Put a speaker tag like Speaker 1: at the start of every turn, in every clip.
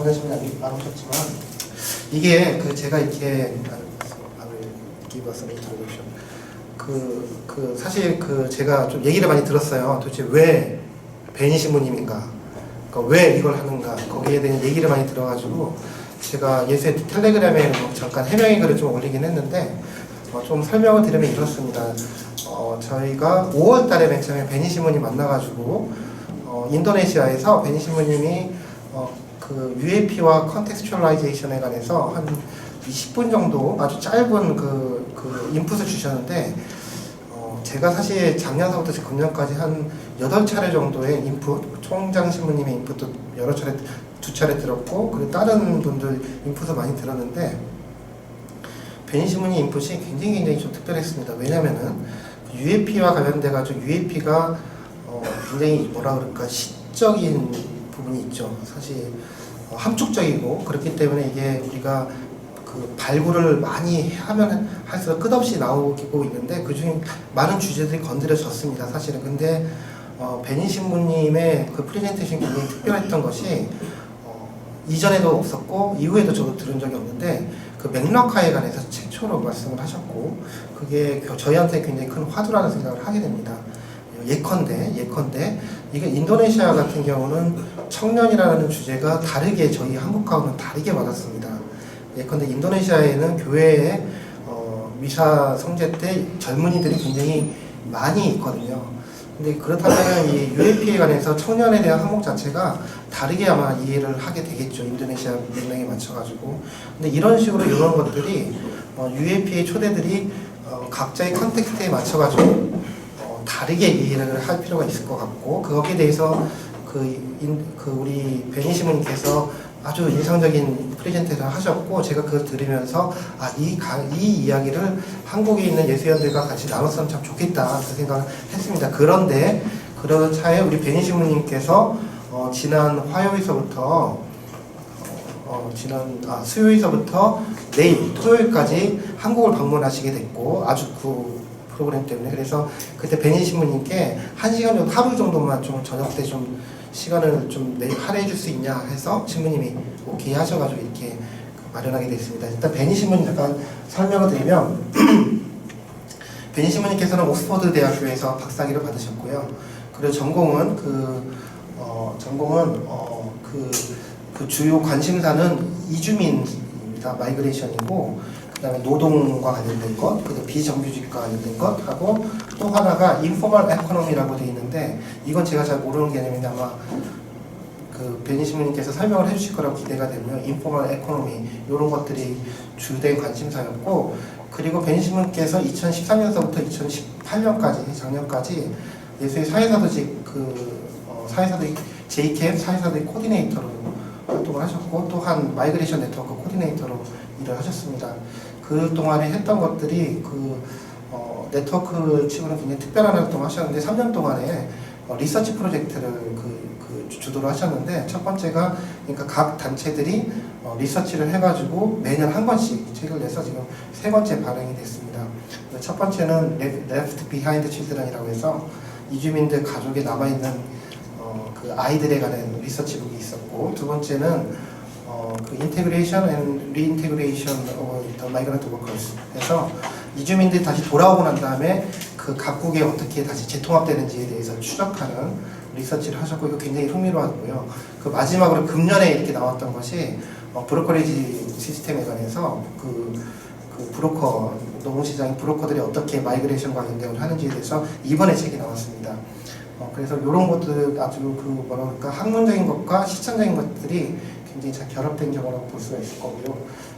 Speaker 1: 전하시면 안 오셨지만 이게 제가 이렇게 사실 제가 좀 얘기를 많이 들었어요. 도대체 왜 베니 신부님인가, 그러니까 왜 이걸 하는가, 거기에 대한 얘기를 많이 들어가지고 제가 예수의 텔레그램에 잠깐 해명의 글을 좀 올리긴 했는데 좀 설명을 드리면 이렇습니다. 저희가 5월 달에 맨 처음에 베니 신부님 만나가지고 인도네시아에서 베니 신부님이 그 UAP와 컨텍스츄얼라이제이션에 관해서 한 20분 정도 아주 짧은 그 인풋을 주셨는데 제가 사실 작년서부터 금년까지 한 8차례 정도의 인풋, 총장 신부님의 인풋도 여러 차례, 2차례 들었고 그리고 다른 분들 인풋을 많이 들었는데 베니 신부님 인풋이 굉장히 좀 특별했습니다. 왜냐면은 UAP와 관련돼가지고 UAP가 굉장히 뭐라 그럴까 시적인 부분이 있죠. 사실 함축적이고 그렇기 때문에 이게 우리가 그 발굴을 많이 하면 할수록 끝없이 나오고 있는데 그중에 많은 주제들이 건드려졌습니다. 사실은. 근데 베니 신부님의 그 프레젠테이션이 굉장히 특별했던 것이 이전에도 없었고 이후에도 저도 들은 적이 없는데 그 맥락화에 관해서 최초로 말씀을 하셨고 그게 저희한테 굉장히 큰 화두라는 생각을 하게 됩니다. 예컨대 이게 인도네시아 같은 경우는 청년이라는 주제가 다르게 저희 한국하고는 다르게 받았습니다. 예컨대 인도네시아에는 교회에 미사 성제 때 젊은이들이 굉장히 많이 있거든요. 근데 그렇다면 이 UAP에 관해서 청년에 대한 항목 자체가 다르게 아마 이해를 하게 되겠죠. 인도네시아 맥락에 맞춰가지고. 근데 이런 식으로 이런 것들이 UAP의 초대들이 각자의 컨텍스트에 맞춰가지고 다르게 이해를 할 필요가 있을 것 같고 거기에 대해서 우리 베니 신부님께서 아주 인상적인 프레젠테이션을 하셨고 제가 그걸 들으면서 이 이야기를 한국에 있는 예수회원들과 같이 나눴으면 참 좋겠다 그 생각을 했습니다. 그런데 그런 차에 우리 베니 신부님께서 지난 화요일서부터 수요일서부터 내일 토요일까지 한국을 방문하시게 됐고 아주 그 프로그램 때문에 그래서 그때 베니 신부님께 1시간 정도 하루 정도만 좀 저녁 때 좀 시간을 좀 할애해 줄 수 있냐 해서 신부님이 오케이 하셔가지고 이렇게 마련하게 됐습니다. 일단 베니 신부님 잠깐 설명을 드리면 베니 신부님께서는 옥스퍼드 대학교에서 박사학위를 받으셨고요. 그리고 전공은 그 주요 관심사는 이주민입니다. 마이그레이션이고 그다음에 노동과 관련된 것, 그다음에 비정규직과 관련된 것 하고 또 하나가 인포멀 에코노미라고 되어 있는데 이건 제가 잘 모르는 개념인데 아마 그 베니 신부님께서 설명을 해주실 거라고 기대가 되고요. 인포멀 에코노미 이런 것들이 주된 관심사였고 그리고 베니 신부님께서 2013년서부터 2018년까지 작년까지 예수의 사회사도직 사회사도직 JCAM 사회사도직 코디네이터로 활동을 하셨고 또한 마이그레이션 네트워크 코디네이터로 일을 하셨습니다. 그 동안에 했던 것들이 네트워크 치고는 굉장히 특별한 활동을 하셨는데 3년 동안에 리서치 프로젝트를 주도를 하셨는데 첫 번째가 그러니까 각 단체들이 리서치를 해가지고 매년 한 권씩 책을 내서 지금 3번째 발행이 됐습니다. 첫 번째는 Left Behind Children이라고 해서 이주민들 가족에 남아있는 그 아이들에 관한 리서치북이 있었고 두 번째는 그 Integration and Reintegration of the Migrant Workers 해서 이주민들이 다시 돌아오고 난 다음에 그 각국에 어떻게 다시 재통합되는지에 대해서 추적하는 리서치를 하셨고 이거 굉장히 흥미로웠고요. 그 마지막으로 금년에 이렇게 나왔던 것이 브로커리지 시스템에 관해서 그 브로커 노동시장의 브로커들이 어떻게 마이그레이션 관련된 걸 하는지에 대해서 이번에 책이 나왔습니다. 그래서 이런 것들 아주 뭐라 그럴까 학문적인 것과 실천적인 것들이 굉장히 잘 결합된 경우라고 볼 수가 있을 거고요.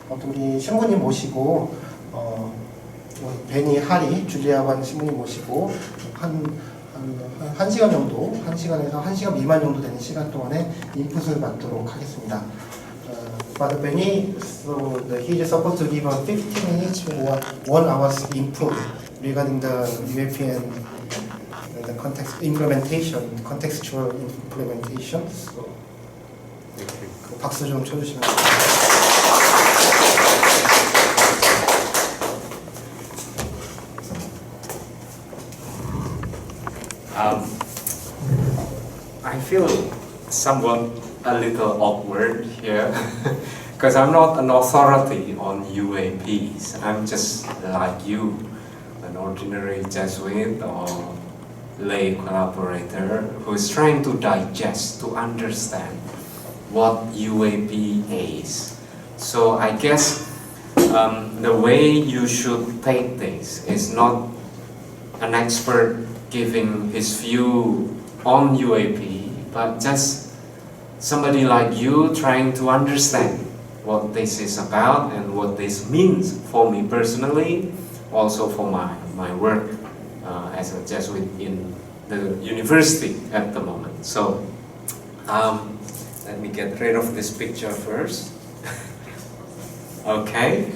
Speaker 1: 또 우리 신부님 모시고 베니 하리 줄리아완 신부님 모시고 한 시간 정도, 1시간에서 1시간 미만 정도 되는 시간 동안에 인풋을 받도록 하겠습니다. Father Benny, so he is supposed to give 15 minutes or 1 hour's input regarding the UAP and the context implementation, contextual implementation. So, 박수 좀 쳐주시면.
Speaker 2: I feel somewhat a little awkward here because I'm not an authority on UAPs. I'm just like you, an ordinary Jesuit or lay collaborator who is trying to digest, to understand what UAP is. So I guess the way you should take this is not an expert giving his view on UAP, but just somebody like you trying to understand what this is about and what this means for me personally, also for my work as a Jesuit in the university at the moment. So let me get rid of this picture first. Okay,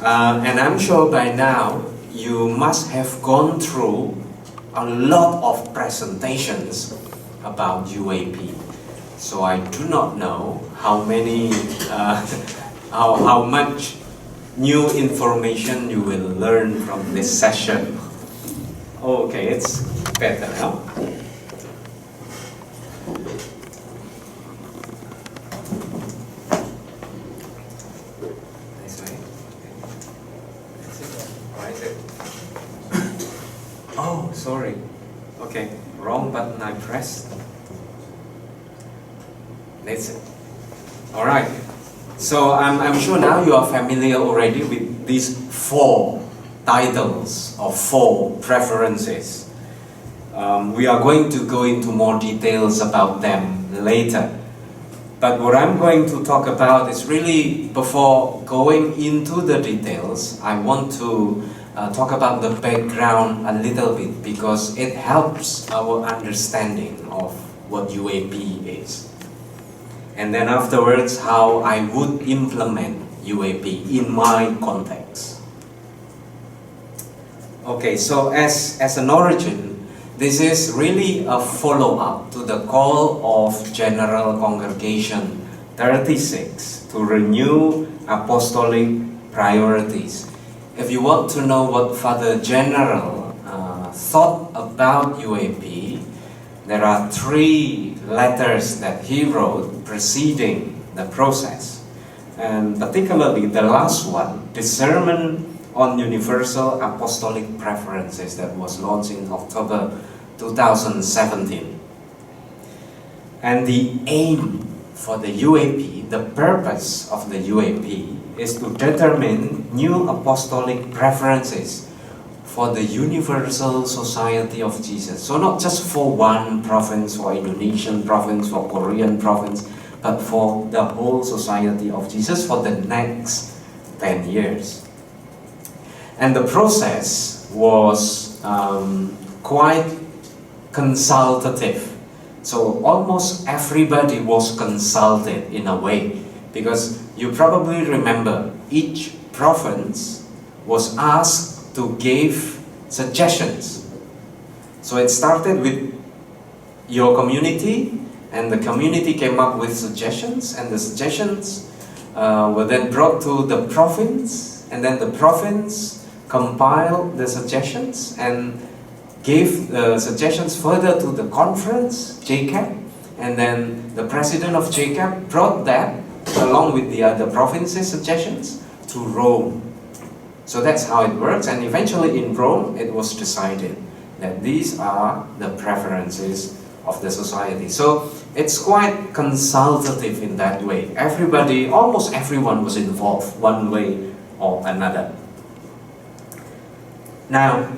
Speaker 2: and I'm sure by now you must have gone through a lot of presentations about UAP. So I do not know how many, how much new information you will learn from this session. Okay, it's better now. This way. Why is it? Oh, sorry. Okay, wrong button I pressed. That's it. All right. So I'm sure now you are familiar already with these 4 titles or 4 preferences. We are going to go into more details about them later. But what I'm going to talk about is really, before going into the details, I want to talk about the background a little bit because it helps our understanding of what UAP is. And then afterwards, how I would implement UAP in my context. Okay, so as an origin, this is really a follow-up to the call of General Congregation 36 to renew apostolic priorities. If you want to know what Father General thought about UAP, there are 3 letters that he wrote preceding the process. And particularly the last one, the Sermon on Universal Apostolic Preferences, that was launched in October 2017. And the aim for the UAP, the purpose of the UAP, is to determine new apostolic preferences for the universal society of Jesus. So not just for one province, for Indonesian province, for Korean province, but for the whole society of Jesus for the next 10 years. And the process was quite consultative. So almost everybody was consulted in a way, because you probably remember each province was asked to give suggestions. So it started with your community, and the community came up with suggestions, and the suggestions were then brought to the province, and then the province compiled the suggestions and gave the suggestions further to the conference, JCAP, and then the president of JCAP brought that along with the other provinces' suggestions to Rome. So that's how it works, and eventually in Rome it was decided that these are the preferences of the society. So it's quite consultative in that way. Everybody, almost everyone was involved one way or another. Now,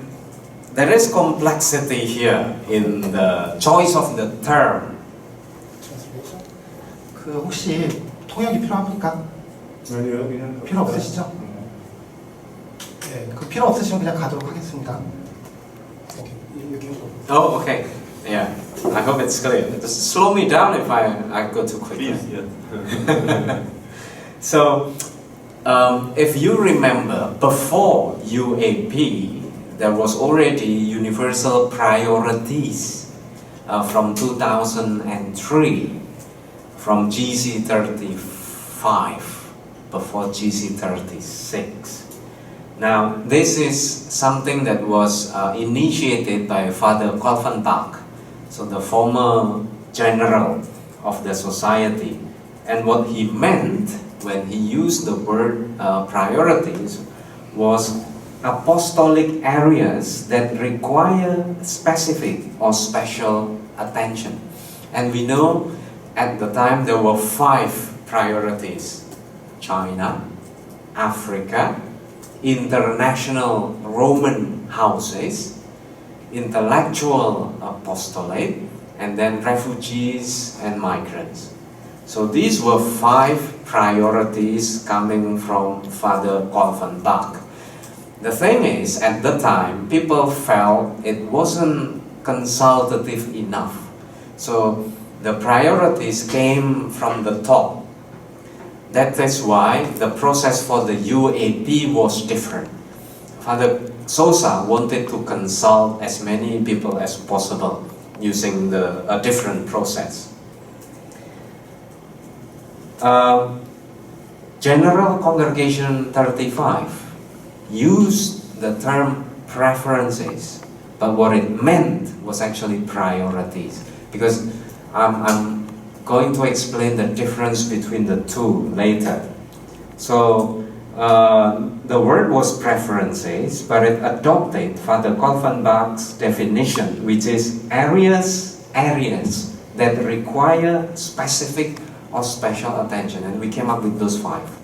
Speaker 2: there is complexity here in the choice of the term.
Speaker 1: 그 혹시 통역이 필요합니까?
Speaker 3: 아니요, 그냥
Speaker 1: 필요 없으시죠? 네, 그 필요 없으시면 그냥 가도록 하겠습니다.
Speaker 2: Oh, okay. Yeah. I hope it's clear. Just slow me down if I go too quickly.
Speaker 3: Please, yeah.
Speaker 2: So, if you remember, before UAP, there was already universal priorities from 2003, from GC 35, before GC 36. Now, this is something that was initiated by Father Kalvenbach, so the former general of the society. And what he meant when he used the word priorities was apostolic areas that require specific or special attention. And we know at the time there were 5 priorities: China, Africa, international Roman houses, intellectual apostolate, and then refugees and migrants. So these were 5 priorities coming from Father Kolvenbach. The thing is, at the time, people felt it wasn't consultative enough. So the priorities came from the top. That is why the process for the UAP was different. Father Sosa wanted to consult as many people as possible using a different process. General Congregation 35 used the term preferences, but what it meant was actually priorities. Because I'm going to explain the difference between the two later. So the word was preferences, but it adopted Father Kolvenbach's definition, which is areas that require specific or special attention, and we came up with those 5.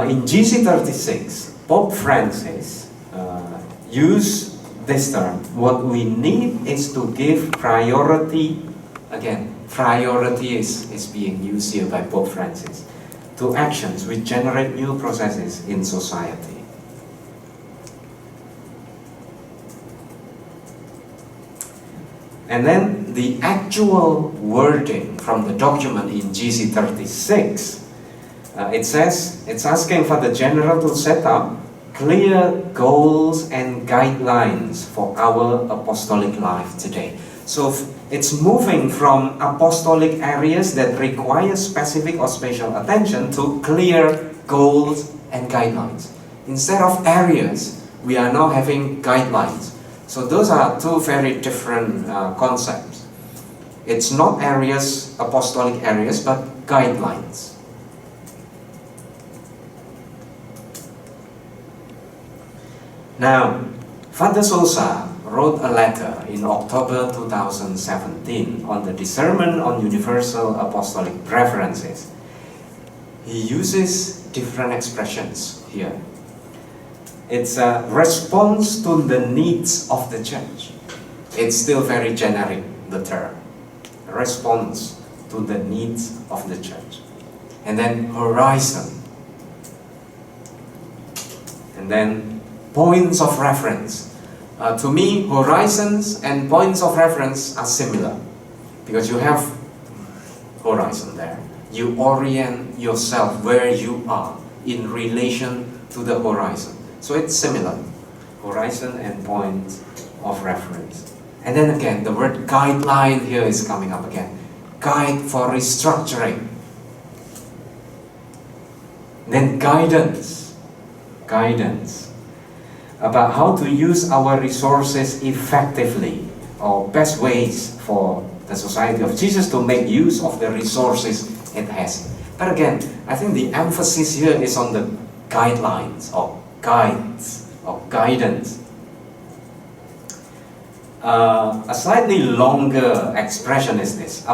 Speaker 2: In GC36, Pope Francis used this term. What we need is to give priority, again, priority is being used here by Pope Francis, to actions which generate new processes in society. And then the actual wording from the document in GC36, it says, it's asking for the General to set up clear goals and guidelines for our apostolic life today. So it's moving from apostolic areas that require specific or special attention to clear goals and guidelines. Instead of areas, we are now having guidelines. So those are 2 very different concepts. It's not areas, apostolic areas, but guidelines. Now, Father Sosa wrote a letter in October 2017 on the discernment on universal apostolic preferences. He uses different expressions here. It's a response to the needs of the church. It's still very generic, the term. Response to the needs of the church. And then horizon. And then points of reference. To me, horizons and points of reference are similar. Because you have horizon there. You orient yourself where you are in relation to the horizon. So it's similar, horizon and point of reference. And then again, the word guideline here is coming up again. Guide for restructuring. Then guidance about how to use our resources effectively, or best ways for the Society of Jesus to make use of the resources it has. But again, I think the emphasis here is on the guidelines or guides or guidance. A slightly longer expression is this.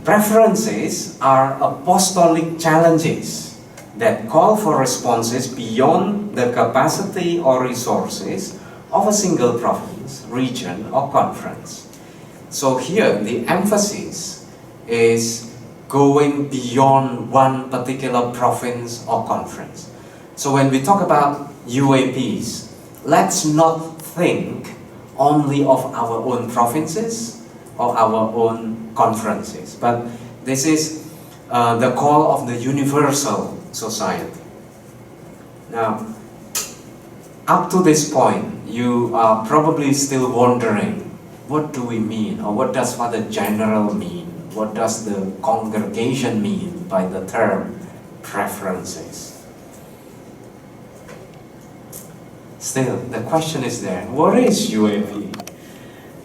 Speaker 2: Preferences are apostolic challenges that call for responses beyond the capacity or resources of a single province, region, or conference. So here, the emphasis is going beyond one particular province or conference. So when we talk about UAPs, let's not think only of our own provinces or our own conferences, but this is the call of the universal society. Now, up to this point, you are probably still wondering, what do we mean, or what does Father General mean? What does the congregation mean by the term preferences? Still, the question is there, what is UAP?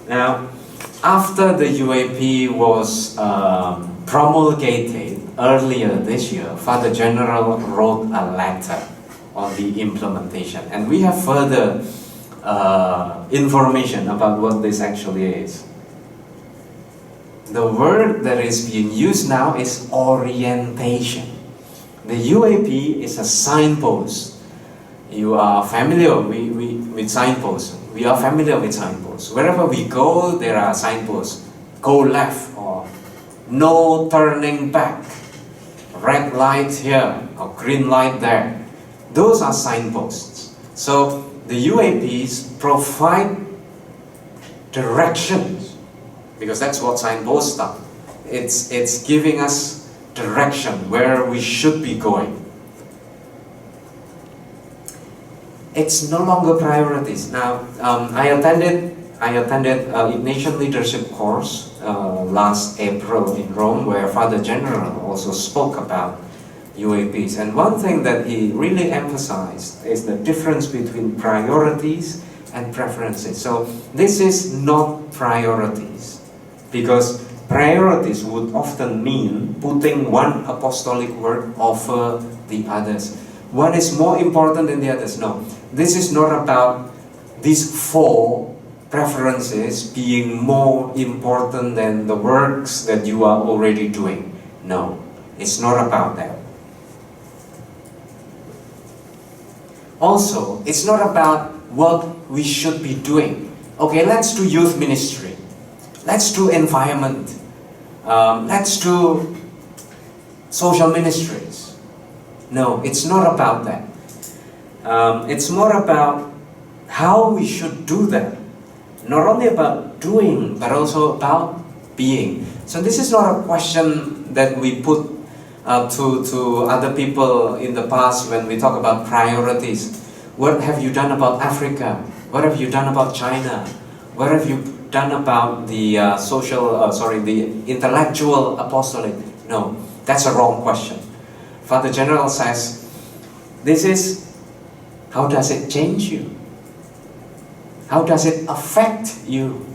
Speaker 2: Now, after the UAP was promulgated earlier this year, Father General wrote a letter on the implementation, and we have further information about what this actually is. The word that is being used now is orientation. The UAP is a signpost. You are familiar with signposts. We are familiar with signposts. Wherever we go, there are signposts. Go left or no turning back. Red light here or green light there. Those are signposts. So the UAPs provide directions, because that's what signposts are. It's giving us direction where we should be going. It's no longer priorities. Now, I attended Ignatian Leadership course last April in Rome, where Father General also spoke about UAPs. And one thing that he really emphasized is the difference between priorities and preferences. So this is not priorities, because priorities would often mean putting one apostolic work over the others. One is more important than the others. No, this is not about these four preferences being more important than the works that you are already doing. No, it's not about that. Also, it's not about what we should be doing. Okay, let's do youth ministry. Let's do environment. Let's do social ministries. No, it's not about that. It's more about how we should do that. Not only about doing, but also about being. So this is not a question that we put to other people in the past when we talk about priorities. What have you done about Africa? What have you done about China? What have you done about the the intellectual apostolate? No, that's a wrong question. Father General says, this is, how does it change you? How does it affect you?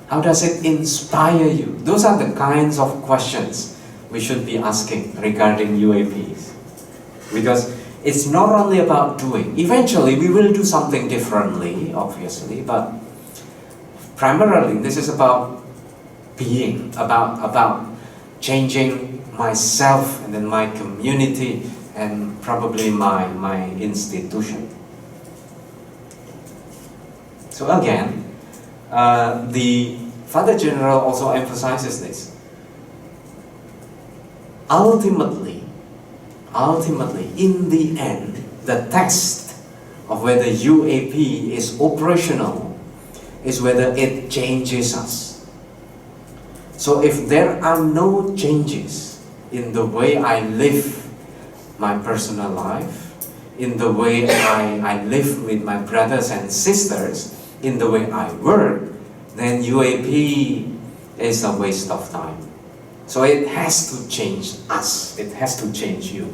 Speaker 2: How does it inspire you? Those are the kinds of questions we should be asking regarding UAPs. Because it's not only about doing. Eventually, we will do something differently, obviously, but primarily, this is about being, about changing myself and then my community and probably my institution. So again, the Father General also emphasizes this. Ultimately, in the end, the test of whether UAP is operational is whether it changes us. So if there are no changes in the way I live my personal life, in the way I live with my brothers and sisters, in the way I work, then UAP is a waste of time. So it has to change us. It has to change you.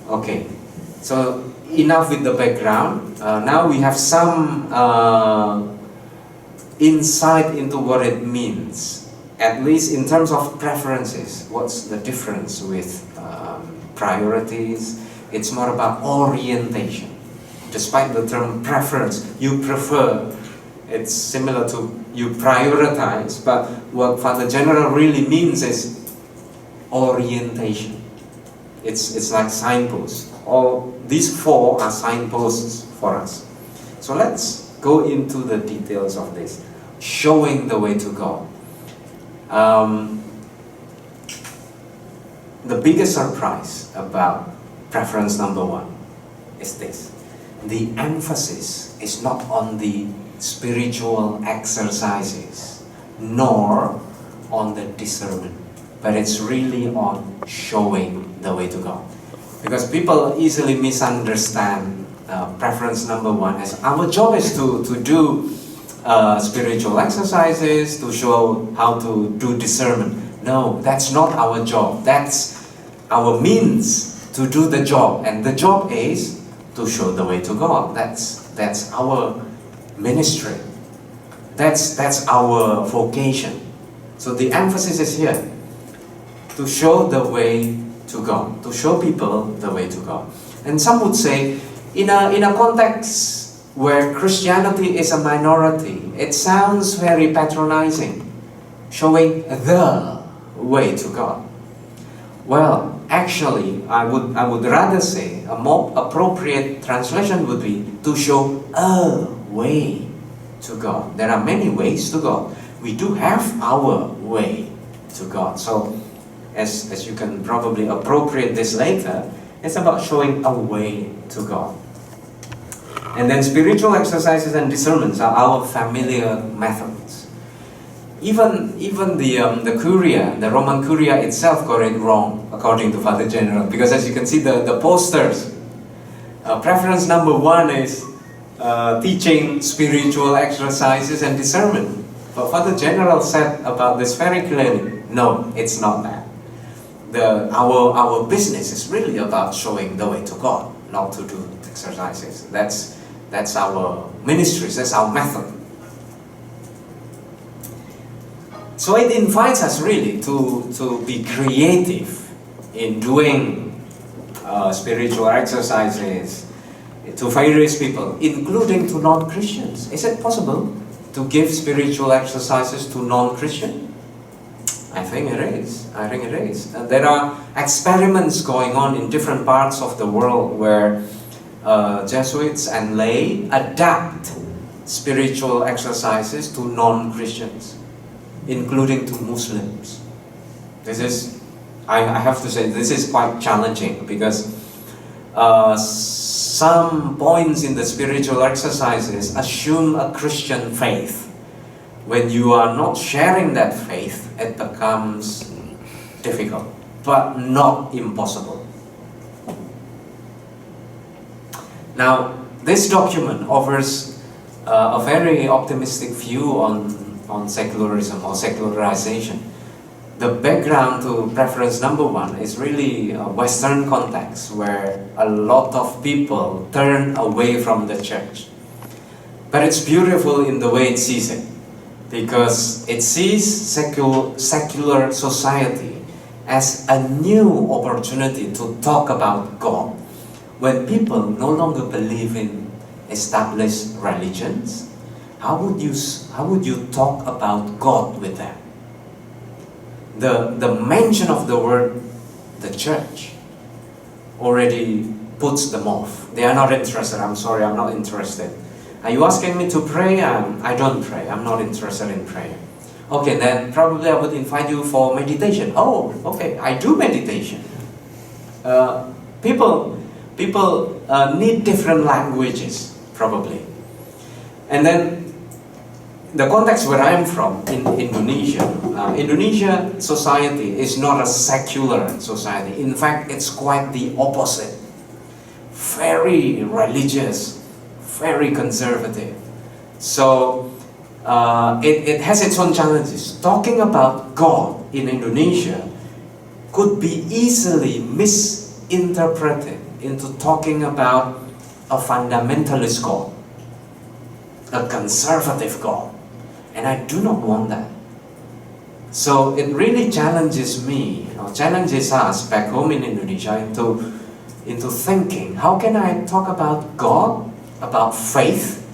Speaker 2: Okay, so enough with the background. Now we have some insight into what it means, at least in terms of preferences. What's the difference with priorities? It's more about orientation. Despite the term preference, you prefer, it's similar to you prioritize, but what Father General really means is orientation. It's like signposts. All these four are signposts for us. So let's go into the details of this, showing the way to God. The biggest surprise about preference number one is this. The emphasis is not on the spiritual exercises, nor on the discernment, but it's really on showing the way to God. Because people easily misunderstand preference number one as our job is to do spiritual exercises, to show how to do discernment. No, that's not our job. That's our means to do the job, and the job is to show the way to God. That's our ministry. That's our vocation. So the emphasis is here, to show the way to God, to show people the way to God. And some would say, in a context where Christianity is a minority, it sounds very patronizing, showing the way to God. Well, actually, I would rather say a more appropriate translation would be to show a way to God. There are many ways to God. We do have our way to God. So, as you can probably appropriate this later, it's about showing a way to God. And then spiritual exercises and discernments are our familiar methods. Even the Curia, the Roman Curia itself got it wrong, according to Father General, because as you can see the posters, preference number 1 is teaching spiritual exercises and discernment. But Father General said about this very clearly, no, it's not that. Our business is really about showing the way to God, not to do exercises. That's our ministries, that's our method. So it invites us really to be creative in doing spiritual exercises to various people, including to non-Christians. Is it possible to give spiritual exercises to non-Christians? I think it is. There are experiments going on in different parts of the world where Jesuits and lay adapt spiritual exercises to non-Christians, including to Muslims. This is, I have to say, this is quite challenging because some points in the spiritual exercises assume a Christian faith. When you are not sharing that faith, it becomes difficult, but not impossible. Now, this document offers a very optimistic view on secularism or secularization. The background to preference number 1 is really a Western context where a lot of people turn away from the church. But it's beautiful in the way it sees it, because it sees secular society as a new opportunity to talk about God. When people no longer believe in established religions, how would you talk about God with them? The mention of the word the church already puts them off. They are not interested. I'm sorry, I'm not interested. Are you asking me to pray? I don't pray. I'm not interested in prayer. Okay, then probably I would invite you for meditation. Oh, okay, I do meditation. People need different languages, probably. And then the context where I'm from, in Indonesia, Indonesia society is not a secular society. In fact, it's quite the opposite. Very religious, very conservative. So it has its own challenges. Talking about God in Indonesia could be easily misinterpreted into talking about a fundamentalist God, a conservative God. And I do not want that. So it really challenges me, challenges us back home in Indonesia into thinking, how can I talk about God, about faith,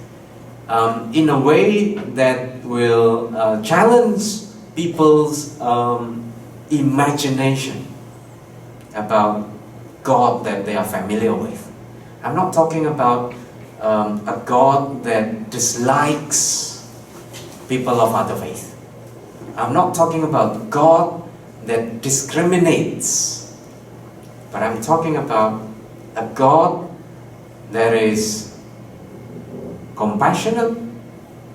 Speaker 2: in a way that will challenge people's imagination about God that they are familiar with. I'm not talking about a God that dislikes people of other faith. I'm not talking about God that discriminates, but I'm talking about a God that is compassionate,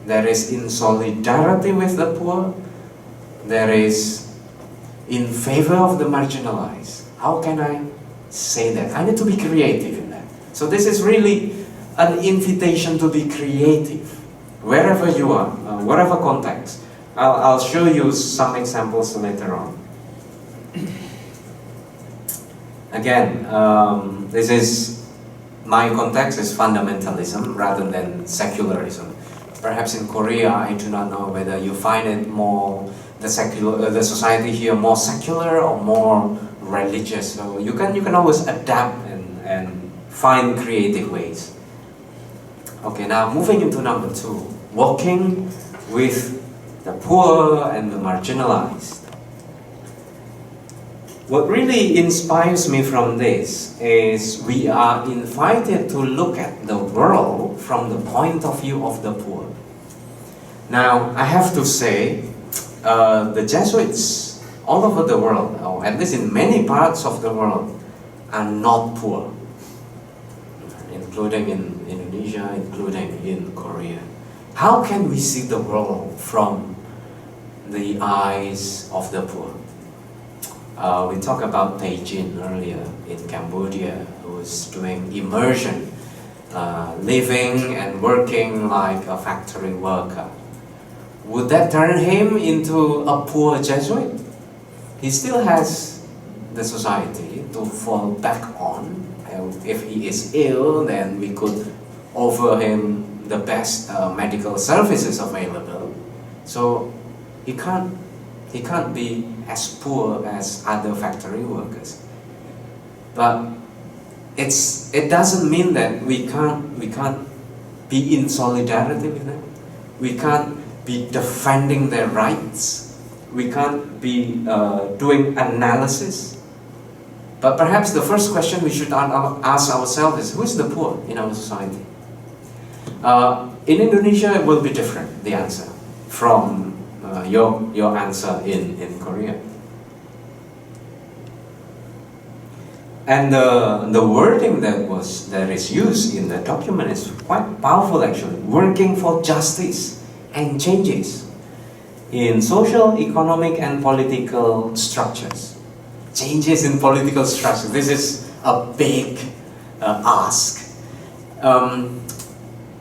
Speaker 2: that is in solidarity with the poor, that is in favor of the marginalized. How can I say that? I need to be creative in that. So this is really an invitation to be creative, wherever you are, whatever context. I'll show you some examples later on. Again, this is, my context is fundamentalism rather than secularism. Perhaps in Korea, I do not know whether you find it more the society here more secular or more religious. So you can always adapt and find creative ways. Okay, now moving into number 2, working with the poor and the marginalized. What really inspires me from this is we are invited to look at the world from the point of view of the poor. Now, I have to say, the Jesuits all over the world, or at least in many parts of the world, are not poor, including in Indonesia, including in Korea. How can we see the world from the eyes of the poor? We talked about Taejin earlier in Cambodia, who is doing immersion, living and working like a factory worker. Would that turn him into a poor Jesuit? He still has the society to fall back on. If he is ill, then we could offer him the best medical services available. So he can't be as poor as other factory workers. But it doesn't mean that we can't be in solidarity with them. We can't be defending their rights. We can't be doing analysis. But perhaps the first question we should ask ourselves is, who is the poor in our society? In Indonesia, it will be different, the answer, from your answer in Korea. And the wording that is used in the document is quite powerful actually. Working for justice and changes in social, economic and political structures. Changes in political structures. This is a big ask.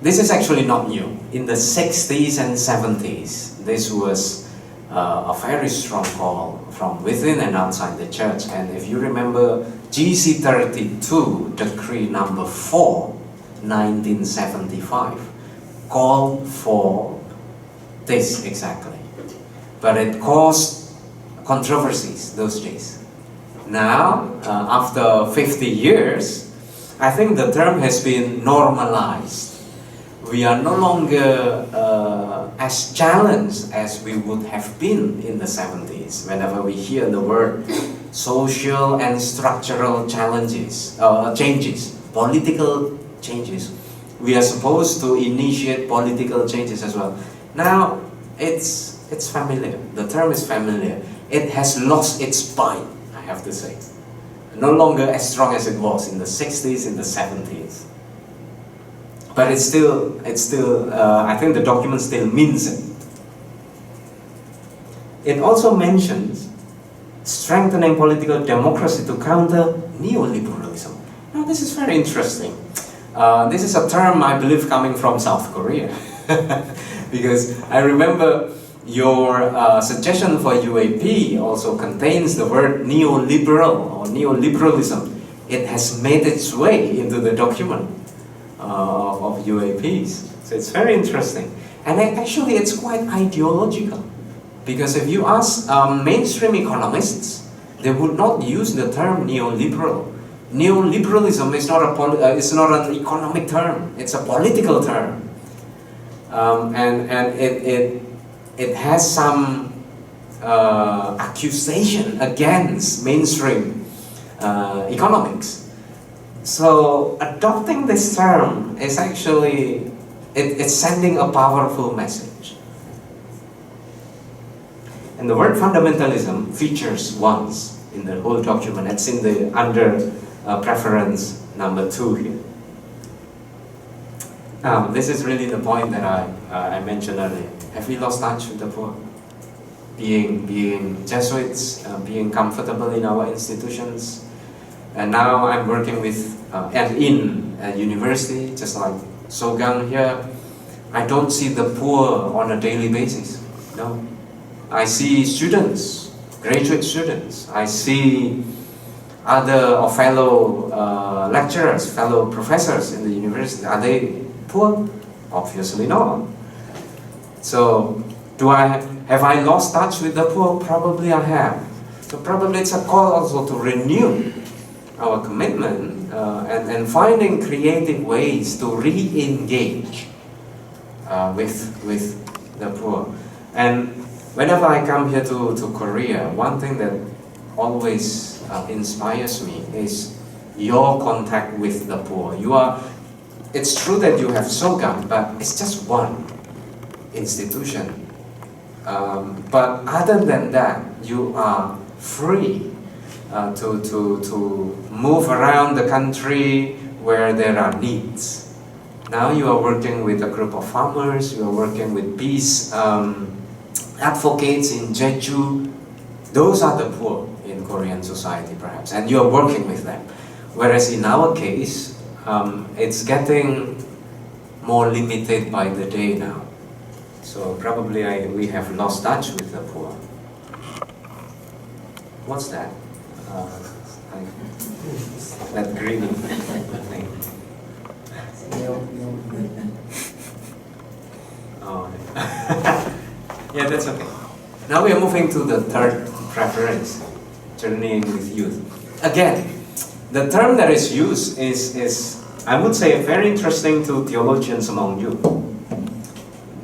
Speaker 2: This is actually not new. In the 60s and 70s, this was a very strong call from within and outside the church. And if you remember GC 32, Decree number 4, 1975, called for this exactly. But it caused controversies those days. Now, after 50 years, I think the term has been normalized. We are no longer as challenged as we would have been in the 70s. Whenever we hear the word social and structural changes, political changes, we are supposed to initiate political changes as well. Now, it's familiar. The term is familiar. It has lost its bite, I have to say. No longer as strong as it was in the 60s, in the 70s. But it's still I think the document still means it. It also mentions strengthening political democracy to counter neoliberalism. Now this is very interesting. This is a term I believe coming from South Korea. Because I remember your suggestion for UAP also contains the word neoliberal or neoliberalism. It has made its way into the document of UAPs. So it's very interesting. And actually it's quite ideological. Because if you ask mainstream economists, they would not use the term neoliberal. Neoliberalism is not an economic term, it's a political term. And it has some accusation against mainstream economics. So adopting this term is actually, it's sending a powerful message. And the word fundamentalism features once in the whole document. It's in the under preference number 2 here. This is really the point that I mentioned earlier. Have we lost touch with the poor? Being Jesuits, being comfortable in our institutions. And now I'm working with and in a university, just like Sogang here. I don't see the poor on a daily basis. No. I see students, graduate students. I see other or fellow lecturers, fellow professors in the university. Are they poor? Obviously not. So, have I lost touch with the poor? Probably I have. So probably it's a call also to renew our commitment and finding creative ways to re-engage with the poor. And whenever I come here to Korea, one thing that always inspires me is your contact with the poor. It's true that you have Sogam, but it's just one institution. But other than that, you are free to move around the country where there are needs. Now you are working with a group of farmers, you are working with peace advocates in Jeju. Those are the poor in Korean society perhaps, and you are working with them. Whereas in our case, it's getting more limited by the day now. So probably we have lost touch with the poor. What's that? That green thing. Oh. Yeah, that's okay. Now we are moving to the third preference, journeying with youth. Again, the term that is used is I would say very interesting to theologians among you.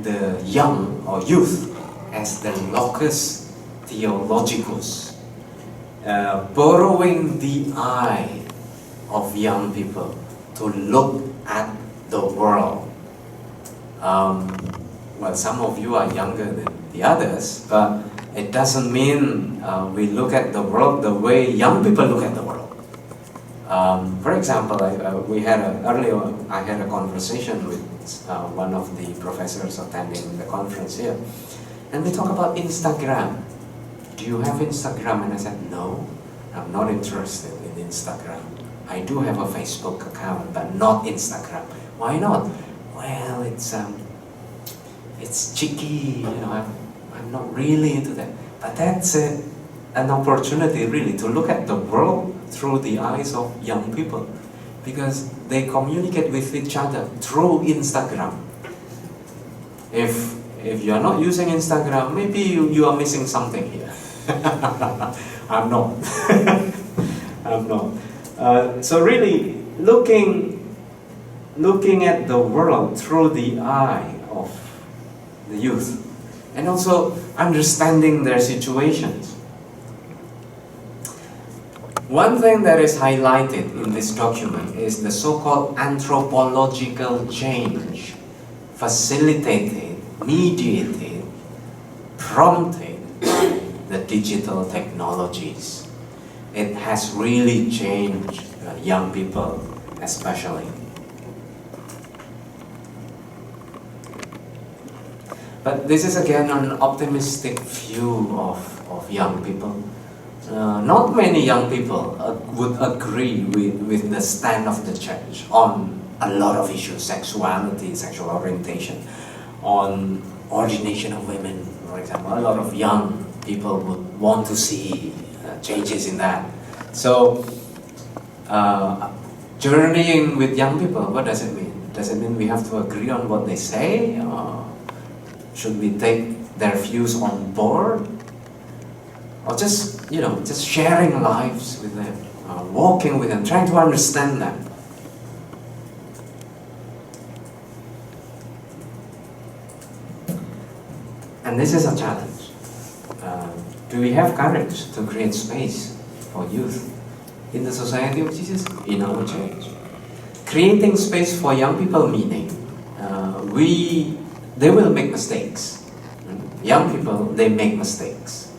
Speaker 2: The young or youth as the locus theologicus, borrowing the eye of young people to look at the world. Well, some of you are younger than the others, but it doesn't mean we look at the world the way young people look at the world. For example, earlier I had a conversation with one of the professors attending the conference here, and we talk about Instagram. Do you have Instagram? And I said, no, I'm not interested in Instagram. I do have a Facebook account, but not Instagram. Why not? Well, it's cheeky, I'm not really into that. But that's an opportunity really to look at the world through the eyes of young people, because they communicate with each other through Instagram. If you are not using Instagram, maybe you are missing something here. I'm not. I'm not. So really, looking at the world through the eye of the youth, and also understanding their situations. One thing that is highlighted in this document is the so-called anthropological change, facilitated, mediated, prompted by the digital technologies. It has really changed young people, especially. But this is again an optimistic view of young people. Not many young people would agree with the stand of the church on a lot of issues, sexuality, sexual orientation, on ordination of women, for example. A lot of young people would want to see changes in that. So, journeying with young people, what does it mean? Does it mean we have to agree on what they say? Should we take their views on board? Or just sharing lives with them, walking with them, trying to understand them. And this is a challenge. Do we have courage to create space for youth in the society of Jesus, in our church? Creating space for young people meaning, they will make mistakes. Young people, they make mistakes.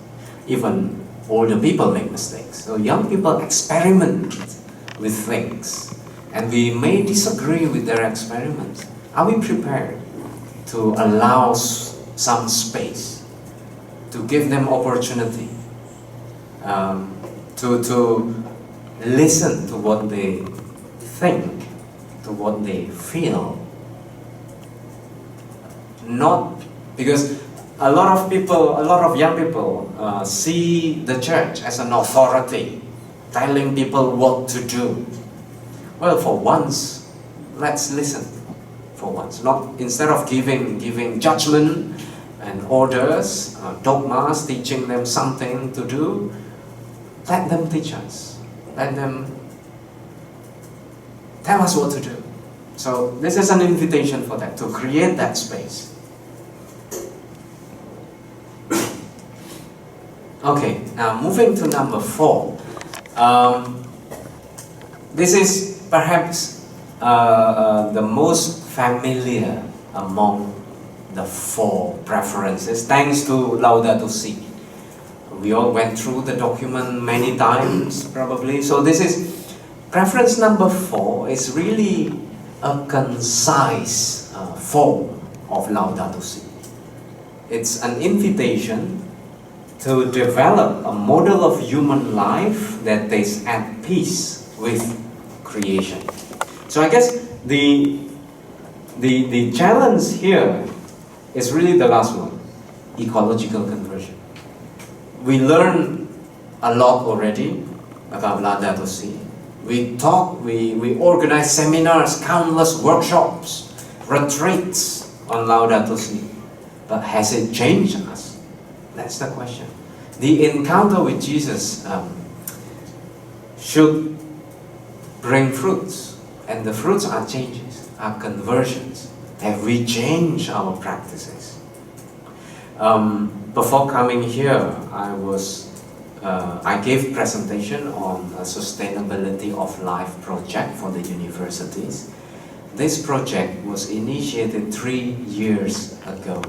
Speaker 2: Even older people make mistakes. So young people experiment with things, and we may disagree with their experiments. Are we prepared to allow some space, to give them opportunity, to listen to what they think, to what they feel? Not because a lot of young people see the church as an authority, telling people what to do. Well, for once, let's listen. For once, not instead of giving judgment, and orders, dogmas, teaching them something to do, let them teach us. Let them tell us what to do. So this is an invitation for that, to create that space. Okay, now moving to number 4. This is perhaps the most familiar among the 4 preferences, thanks to Laudato Si. We all went through the document many times, probably. So this is preference number 4 is really a concise form of Laudato Si. It's an invitation to develop a model of human life that is at peace with creation. So I guess the challenge here is really the last one, ecological conversion. We learned a lot already about Laudato Si. We talk, we organize seminars, countless workshops, retreats on Laudato Si. But has it changed us? That's the question. The encounter with Jesus should bring fruits, and the fruits are changes, are conversions. Have we changed our practices? Before coming here, I gave presentation on a sustainability of life project for the universities. This project was initiated 3 years ago.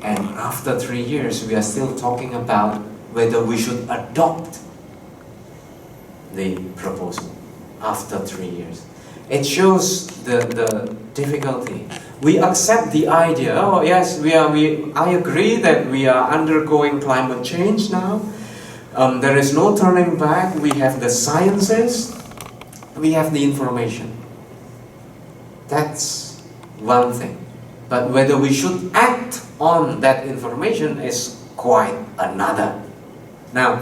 Speaker 2: And after 3 years, we are still talking about whether we should adopt the proposal after 3 years. It shows the difficulty. We accept the idea, oh yes, I agree that we are undergoing climate change now. There is no turning back. We have the sciences, we have the information. That's one thing. But whether we should act on that information is quite another. Now,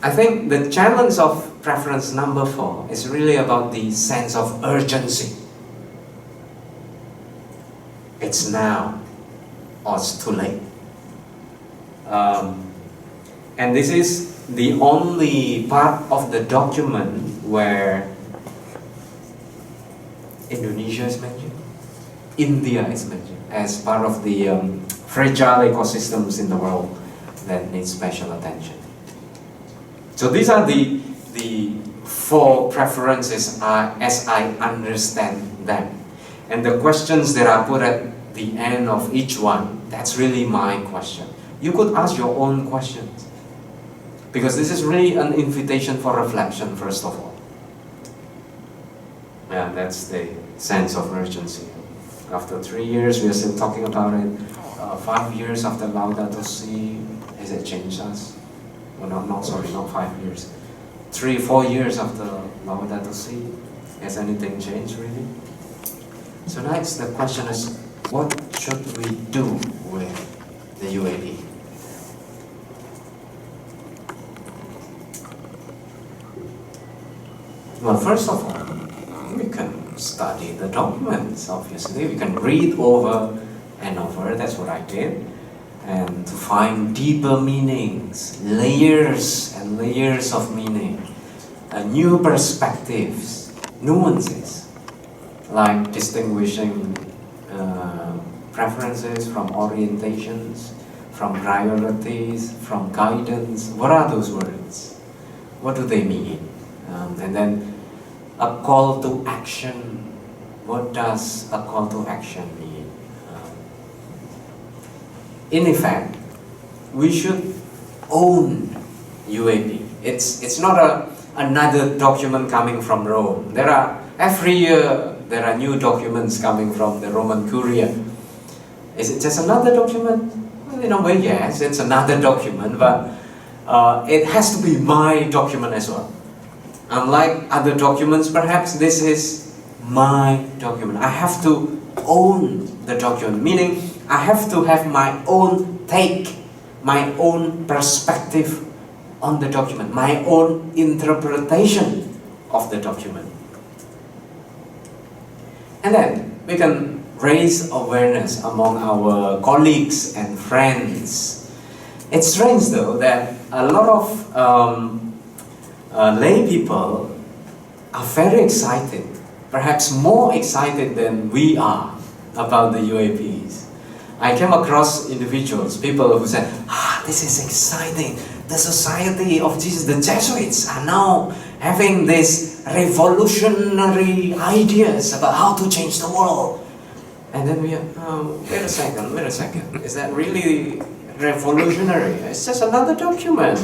Speaker 2: I think the challenge of preference number 4 is really about the sense of urgency. It's now or it's too late. And this is the only part of the document where Indonesia is mentioned, India is mentioned as part of the fragile ecosystems in the world that need special attention. So these are the 4 preferences as I understand them. And the questions that are put at the end of each one, that's really my question. You could ask your own questions, because this is really an invitation for reflection, first of all. Yeah, that's the sense of urgency. After 3 years, we are still talking about it. 5 years after Laudato Si, has it changed us? Well, not 5 years. 3-4 years after Laudato Si, has anything changed really? So next, the question is, what should we do with the UAP? Well, first of all, we can study the documents, obviously. We can read over and over, that's what I did. And to find deeper meanings, layers and layers of meaning, new perspectives, nuances, like distinguishing preferences from orientations, from priorities, from guidance. What are those words? What do they mean? And then a call to action. What does a call to action mean? In effect, we should own UAP. It's not another document coming from Rome. Every year there are new documents coming from the Roman Curia. Is it just another document? Well, in a way, yes, it's another document, but it has to be my document as well. Unlike other documents, perhaps this is my document. I have to own the document, meaning I have to have my own take, my own perspective on the document, my own interpretation of the document. And then we can raise awareness among our colleagues and friends. It's strange though that a lot of lay people are very excited, perhaps more excited than we are about the UAPs. I came across individuals, people who said, this is exciting. The Society of Jesus, the Jesuits are now having these revolutionary ideas about how to change the world. And then we are, wait a second. Is that really revolutionary? It's just another document.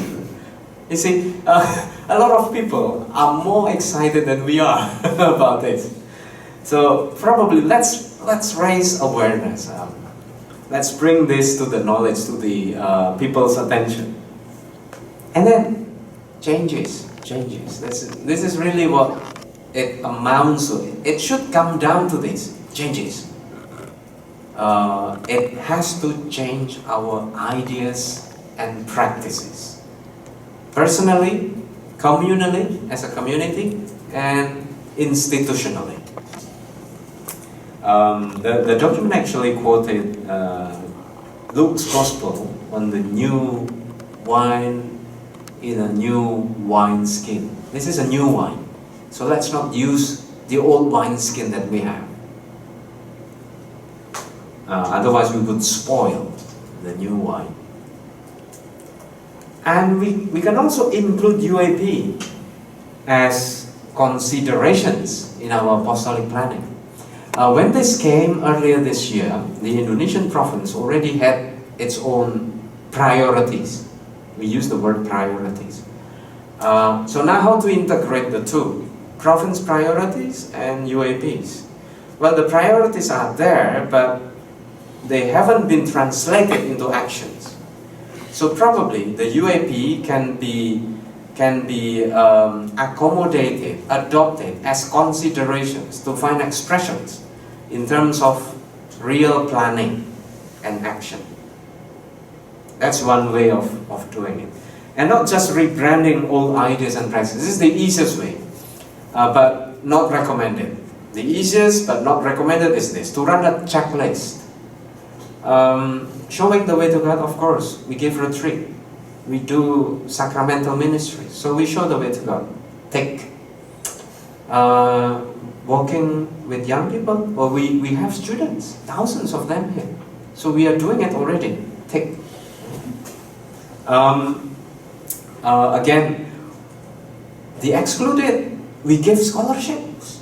Speaker 2: You see, a lot of people are more excited than we are about this. So probably let's raise awareness. Let's bring this to the knowledge, to the people's attention. And then changes. This is really what it amounts to. It should come down to this, changes. It has to change our ideas and practices. Personally, communally, as a community, and institutionally. The document actually quoted Luke's Gospel on the new wine in a new wineskin. This is a new wine, so let's not use the old wineskin that we have. Otherwise we would spoil the new wine. And we can also include UAP as considerations in our apostolic planning. When this came earlier this year, the Indonesian province already had its own priorities. We use the word priorities. So now how to integrate the two? Province priorities and UAPs. Well, the priorities are there, but they haven't been translated into actions. So probably the UAP can be accommodated, adopted as considerations to find expressions in terms of real planning and action. That's one way of doing it. And not just rebranding old ideas and practices. This is the easiest way, but not recommended. The easiest but not recommended is this, to run a checklist. Showing the way to God, of course. We give retreat. We do sacramental ministry. So we show the way to God. Take. Walking with young people, well, we have students, thousands of them here. So we are doing it already. Take. Again, the excluded, we give scholarships.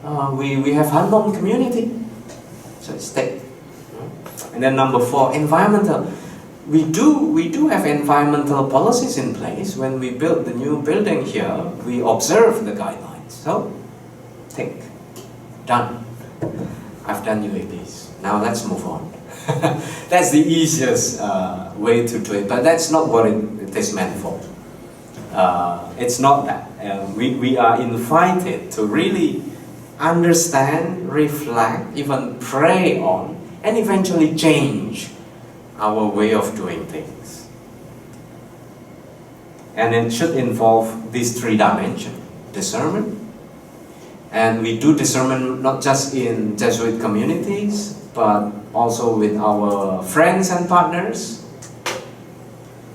Speaker 2: We have Hanbom community. So it's take. And then number 4, environmental. We do have environmental policies in place. When we build the new building here, we observe the guidelines. So, think. Done. I've done UAPs. Now let's move on. That's the easiest way to do it, but that's not what it is meant for. It's not that. We are invited to really understand, reflect, even pray on, and eventually change our way of doing things. And it should involve these 3 dimensions. Discernment. And we do discernment not just in Jesuit communities, but also with our friends and partners.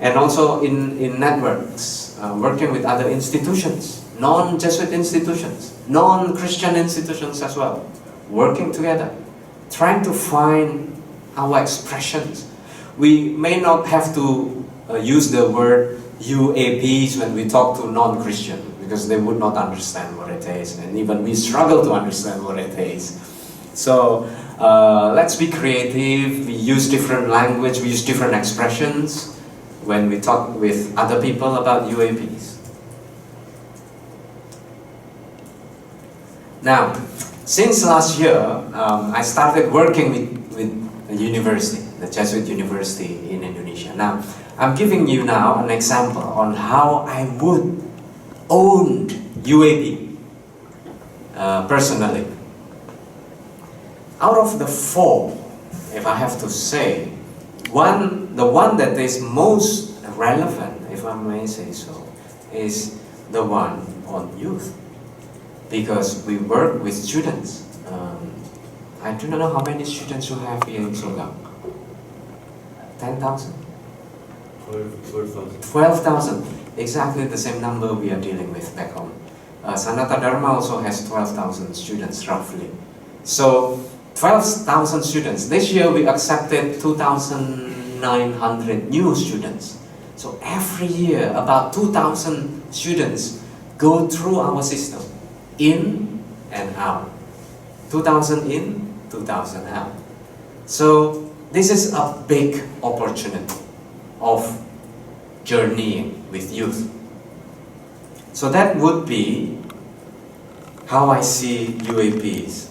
Speaker 2: And also in networks, working with other institutions, non-Jesuit institutions, non-Christian institutions as well. Working together. Trying to find our expressions. We may not have to use the word UAPs when we talk to non-Christian, because they would not understand what it is, and even we struggle to understand what it is. So let's be creative. We use different language, we use different expressions when we talk with other people about UAPs. Now, since last year, I started working with a university, the Jesuit University in Indonesia. Now, I'm giving you now an example on how I would own UAP personally. Out of the 4, if I have to say, the one that is most relevant, if I may say so, is the one on youth. Because we work with students. I do not know how many students you have here in Sogang. 10,000?
Speaker 3: 12,000.
Speaker 2: 12,000. Exactly the same number we are dealing with back home. Sanata Dharma also has 12,000 students roughly. So 12,000 students. This year we accepted 2,900 new students. So every year about 2,000 students go through our system, in and out. 2,000 in, 2,000 out. So this is a big opportunity of journeying with youth. So that would be how I see UAPs.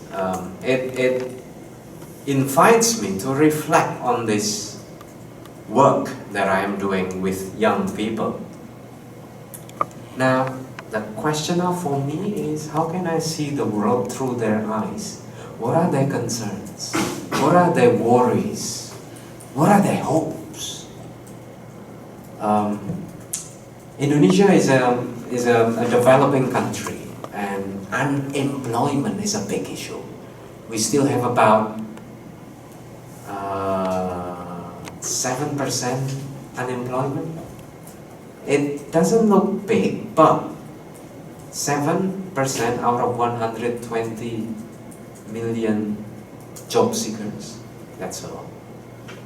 Speaker 2: It invites me to reflect on this work that I am doing with young people. Now, the question now for me is, how can I see the world through their eyes? What are their concerns? What are their worries? What are their hopes? Indonesia is a developing country, and unemployment is a big issue. We still have about 7% unemployment. It doesn't look big, but 7% out of 120 million job seekers, that's a lot.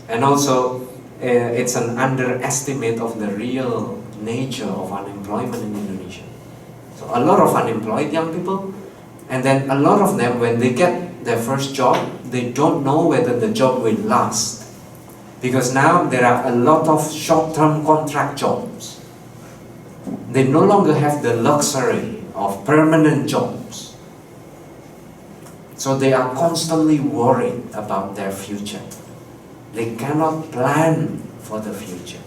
Speaker 2: And also, it's an underestimate of the real nature of unemployment in Indonesia. So a lot of unemployed young people, and then a lot of them, when they get their first job, they don't know whether the job will last. Because now there are a lot of short-term contract jobs. They no longer have the luxury of permanent jobs. So they are constantly worried about their future. They cannot plan for the future.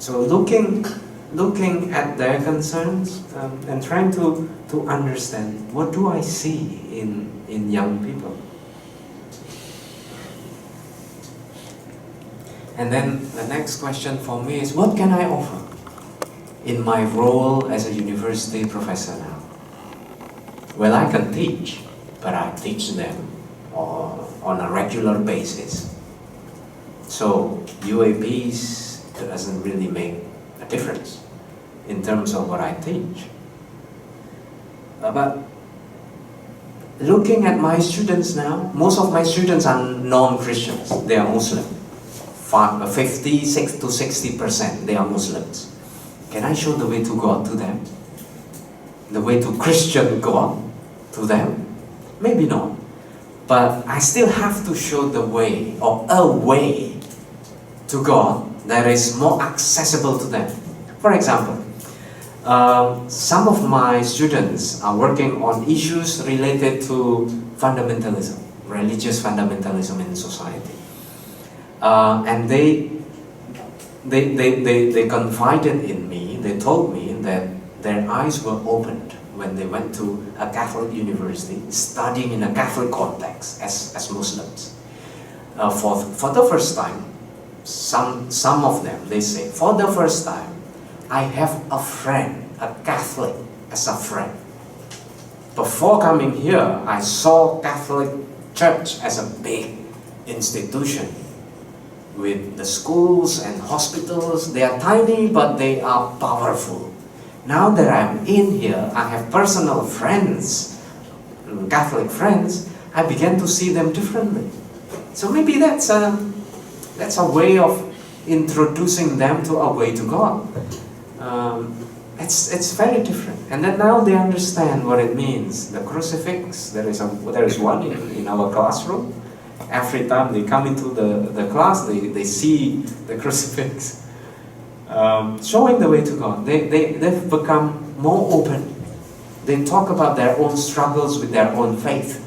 Speaker 2: So looking at their concerns and trying to understand, what do I see in young people? And then the next question for me is, what can I offer in my role as a university professor now? Well, I can teach, but I teach them on a regular basis. So UAPs doesn't really make a difference in terms of what I teach. But looking at my students now, most of my students are non-Christians. They are Muslim. 50 to 60% they are Muslims. Can I show the way to God to them? The way to Christian God to them? Maybe not. But I still have to show the way, or a way to God that is more accessible to them. For example, some of my students are working on issues related to fundamentalism, religious fundamentalism in society. And they confided in me, they told me that their eyes were opened when they went to a Catholic university, studying in a Catholic context as Muslims. For the first time, some of them, they say, for the first time, I have a friend, a Catholic, as a friend. Before coming here, I saw Catholic Church as a big institution with the schools and hospitals. They are tiny, but they are powerful. Now that I'm in here, I have personal friends, Catholic friends, I began to see them differently. So maybe that's a way of introducing them to a way to God. It's very different. And then now they understand what it means. The crucifix, there is one in our classroom. Every time they come into the class, they see the crucifix, showing the way to God. They've become more open. They talk about their own struggles with their own faith,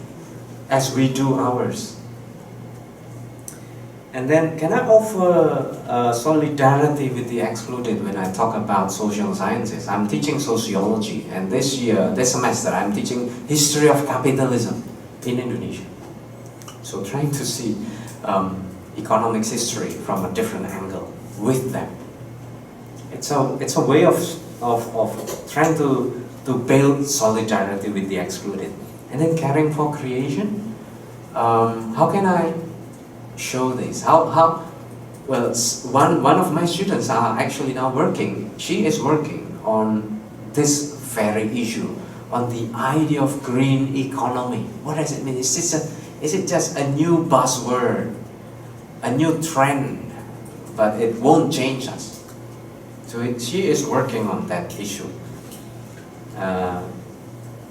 Speaker 2: as we do ours. And then, can I offer solidarity with the excluded when I talk about social sciences? I'm teaching sociology, and this semester, I'm teaching history of capitalism in Indonesia. So trying to see economics history from a different angle with them. It's a way of trying to build solidarity with the excluded. And then caring for creation. how can I show this? Well, one of my students are actually now working. She is working on this very issue, on the idea of green economy. What does it mean? Is it just a new buzzword, a new trend, but it won't change us? So she is working on that issue.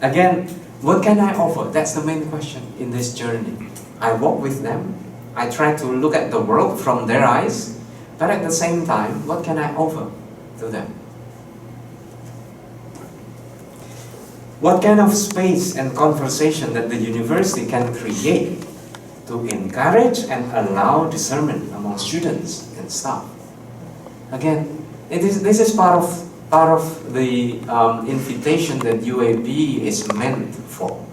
Speaker 2: Again, what can I offer? That's the main question in this journey. I walk with them. I try to look at the world from their eyes, but at the same time, what can I offer to them? What kind of space and conversation that the university can create to encourage and allow discernment among students and staff? Again, this is part of the invitation that UAP is meant for.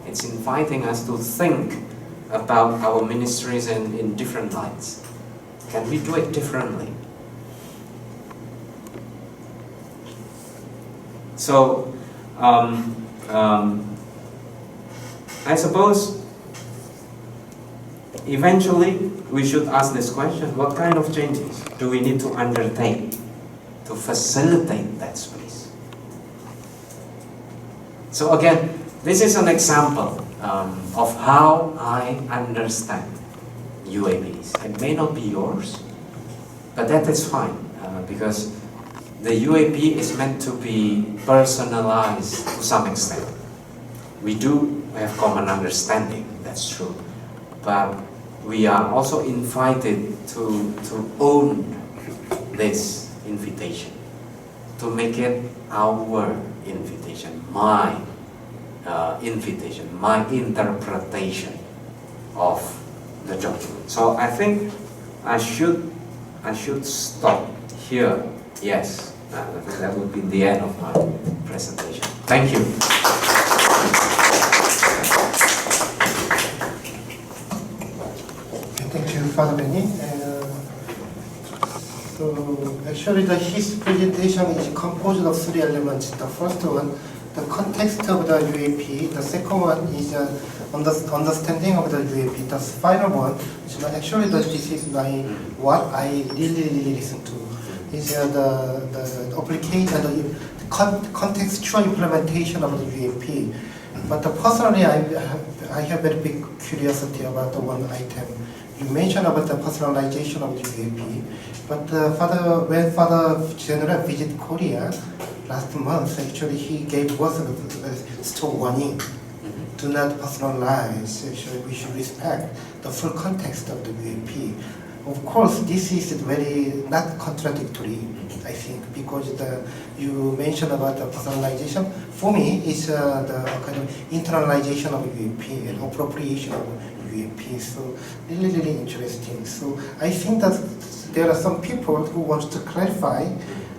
Speaker 2: It's inviting us to think about our ministries in different lights. Can we do it differently? So, I suppose eventually we should ask this question: what kind of changes do we need to undertake to facilitate that space? So again, this is an example of how I understand UAPs. It may not be yours, but that is fine because the UAP is meant to be personalized to some extent. We do have common understanding, that's true, but we are also invited to own this invitation, to make it our invitation, my invitation, my interpretation of the document. So I think I should stop here. Yes, I think that would be the end of my presentation. Thank you.
Speaker 1: Thank you, Father Benny. So actually his presentation is composed of three elements. The first one, the context of the UAP. The second one is understanding of the UAP. The final one, actually this is what I really listen to, is the application, the contextual implementation of the UAP. But personally, I have very big curiosity about the one item. You mentioned about the personalization of the UAP, but when Father General visited Korea last month, actually he gave us a strong warning. Do not personalize. Actually, we should respect the full context of the UAP. Of course, this is very not contradictory, I think, because you mentioned about the personalization. For me, it's the kind of internalization of UAP and appropriation of UAP. So really interesting. So I think that there are some people who want to clarify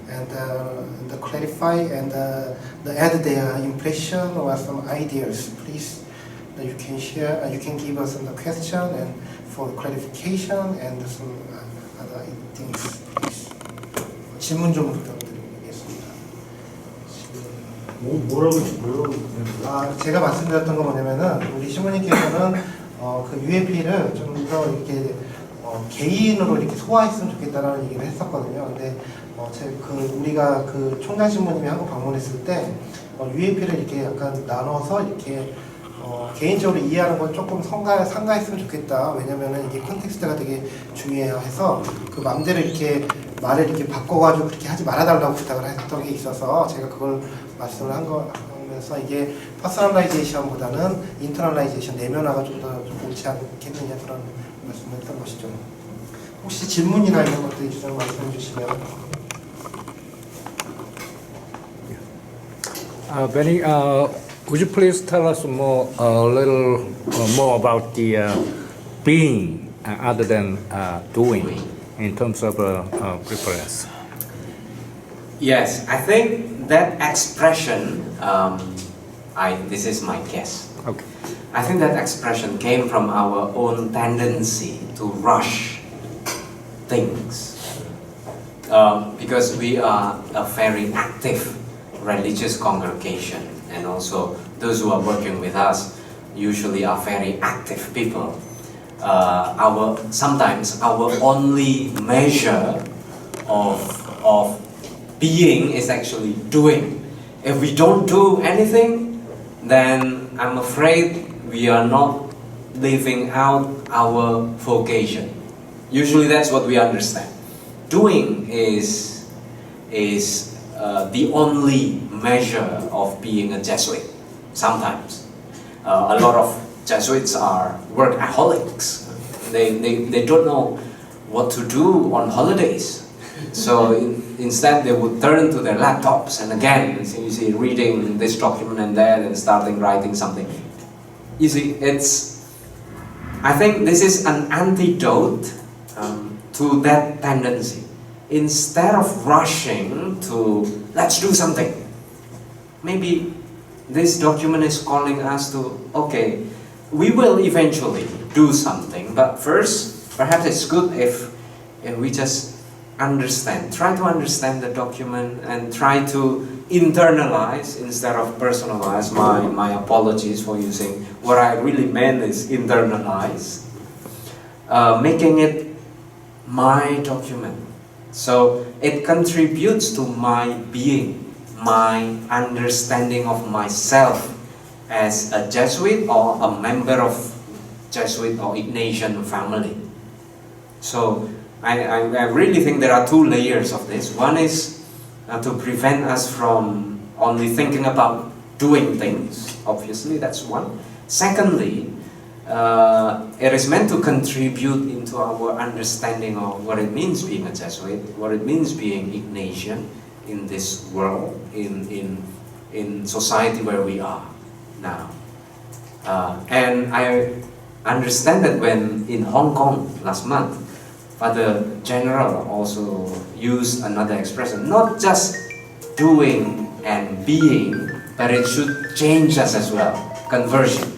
Speaker 1: and add their impression or some ideas. Please, you can share. You can give us some question and for clarification and some other things. Please. 질문 좀 부탁드리겠습니다.
Speaker 3: 뭐라고
Speaker 1: 제가 말씀드렸던 건 뭐냐면은 우리 시모님께서는 그 UAP를 좀 더 이렇게 개인으로 이렇게 소화했으면 좋겠다라는 얘기를 했었거든요. 근데 우리가 그 총장 신부님이 한국 방문했을 때 UAP를 이렇게 약간 나눠서 이렇게 개인적으로 이해하는 건 조금 상가했으면 좋겠다. 왜냐면은 이게 컨텍스트가 되게 중요해서 그 맘대로 이렇게 말을 이렇게 바꿔가지고 그렇게 하지 말아달라고 부탁을 했던 게 있어서 제가 그걸 말씀을 하면서 이게 퍼스널라이제이션보다는 인터널라이제이션, 내면화가 좀 더 옳지 않겠느냐 그런 말씀을 했던 것이죠. 혹시 질문이나 이런 것들 있으면 말씀해 주시면.
Speaker 4: Benny, would you please tell us a little more about the being other than doing in terms of preference?
Speaker 2: Yes, I think that expression, this is my guess.
Speaker 4: Okay.
Speaker 2: I think that expression came from our own tendency to rush things. Because we are a very active religious congregation, and also those who are working with us usually are very active people. Sometimes our only measure of being is actually doing. If we don't do anything, then I'm afraid we are not living out our vocation. Usually that's what we understand. Doing is the only measure of being a Jesuit. Sometimes. A lot of Jesuits are workaholics. They don't know what to do on holidays. So instead they would turn to their laptops and again, you see, reading this document and that and starting writing something. You see, I think this is an antidote to that tendency. Instead of rushing to, let's do something, maybe this document is calling us to, okay, we will eventually do something, but first, perhaps it's good if we just try to understand the document and try to internalize instead of personalize. My apologies for using, what I really meant is internalize, making it my document. So it contributes to my being, my understanding of myself as a Jesuit or a member of Jesuit or Ignatian family. So I really think there are two layers of this. One is to prevent us from only thinking about doing things, obviously that's one. Secondly, it is meant to contribute into our understanding of what it means being a Jesuit, what it means being Ignatian in this world, in society where we are now. And I understand that when in Hong Kong last month, Father General also used another expression, not just doing and being, but it should change us as well, conversion.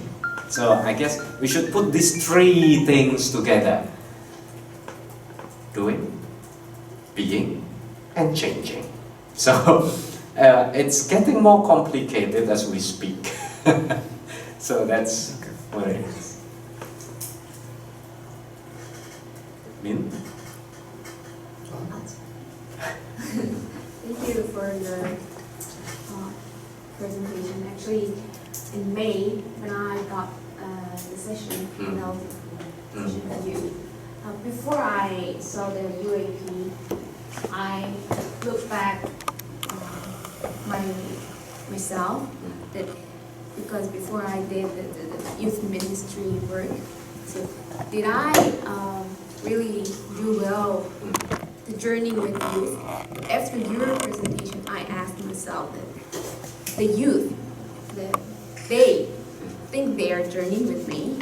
Speaker 2: So I guess we should put these three things together: doing, being, and changing. So it's getting more complicated as we speak. So that's what it is. Min?
Speaker 5: Thank you for your presentation. Actually, in May, when I got the session, session with you, before I saw the UAP, I looked back myself, that because before I did the youth ministry work, so did I really do well the journey with youth? After your presentation, I asked myself that the youth, they think they are journeying with me.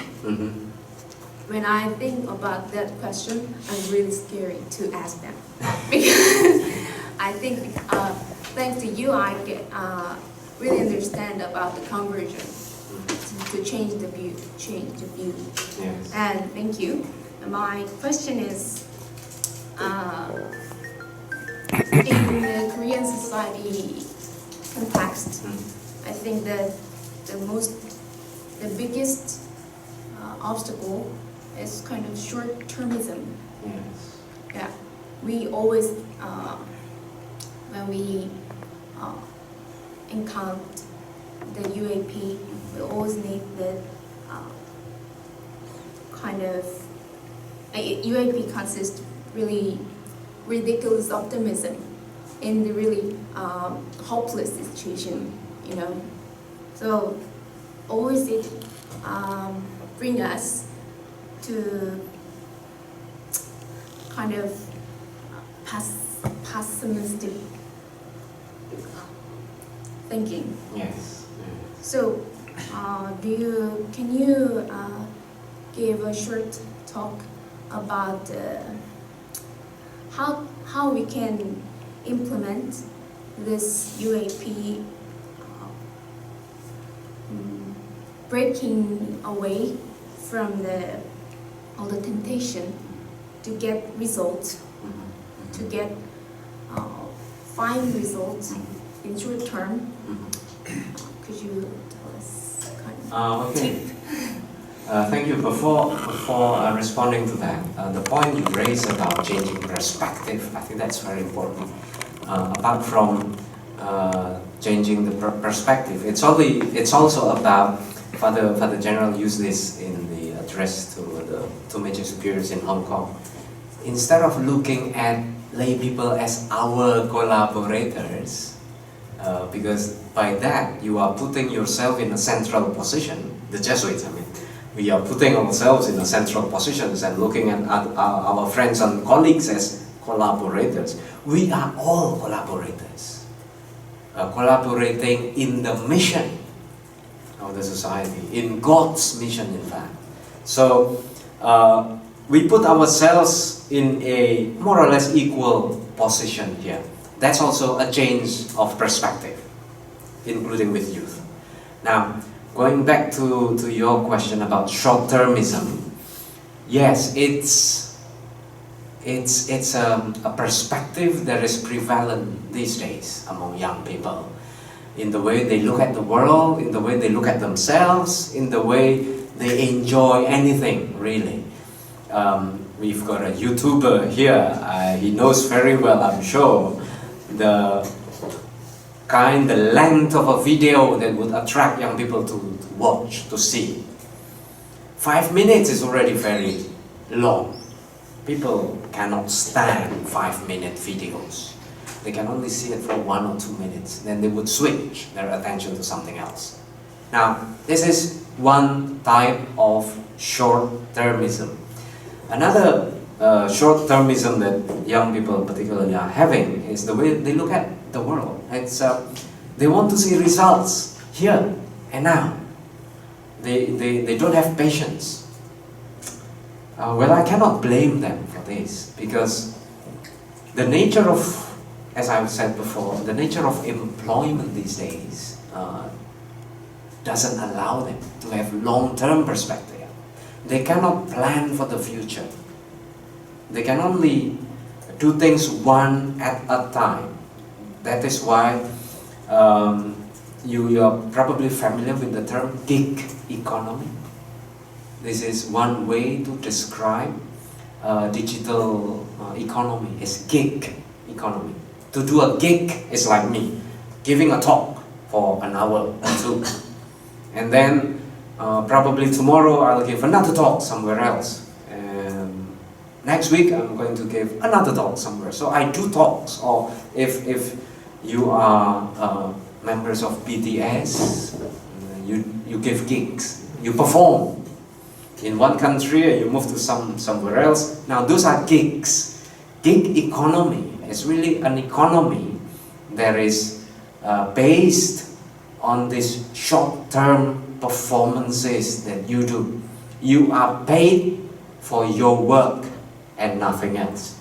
Speaker 5: When I think about that question, I'm really scared to ask them because I think thanks to you, I get really understand about the conversion to change the view.
Speaker 2: Yes.
Speaker 5: And thank you. My question is, in the Korean society context, I think that the biggest obstacle is kind of short-termism.
Speaker 2: Yes.
Speaker 5: Yeah, we always, when we encounter the UAP, we always need the kind of UAP consists really ridiculous optimism in the really hopeless situation, you know. So always it bring us to kind of pessimistic thinking.
Speaker 2: Yes.
Speaker 5: So, can you give a short talk about how we can implement this UAP, breaking away from all the temptation to get results, to get find results in short term? Could you tell us? kind of
Speaker 2: Okay.
Speaker 5: tip.
Speaker 2: Thank you. Before responding to that, the point you raised about changing perspective, I think that's very important. Apart from changing the perspective, it's also about Father General used this in the address to the two major superiors in Hong Kong. Instead of looking at lay people as our collaborators, because by that you are putting yourself in a central position. The Jesuits, I mean, we are putting ourselves in a central positions and looking at our friends and colleagues as collaborators. We are all collaborators, collaborating in the mission of the society, in God's mission, in fact. So we put ourselves in a more or less equal position here. That's also a change of perspective, including with youth. Now, going back to your question about short-termism, yes, it's a perspective that is prevalent these days among young people, in the way they look at the world, in the way they look at themselves, in the way they enjoy anything, really. We've got a YouTuber here, he knows very well, I'm sure, the length of a video that would attract young people to watch, to see. 5 minutes is already very long. People cannot stand 5-minute videos. They can only see it for 1 or 2 minutes. Then they would switch their attention to something else. Now, this is one type of short-termism. Another short-termism that young people particularly are having is the way they look at the world. It's they want to see results here and now. They don't have patience. Well, I cannot blame them for this, because the nature of, as I've said before, the nature of employment these days doesn't allow them to have long-term perspective. They cannot plan for the future. They can only do things one at a time. That is why you are probably familiar with the term gig economy. This is one way to describe digital economy, is gig economy. To do a gig is like me giving a talk for an hour or two, and then probably tomorrow I'll give another talk somewhere else. Next week I'm going to give another talk somewhere. So I do talks. Or if you are members of BTS, you give gigs. You perform in one country and you move to somewhere else. Now those are gigs. Gig economy is really an economy that is based on these short-term performances that you do. You are paid for your work and nothing else.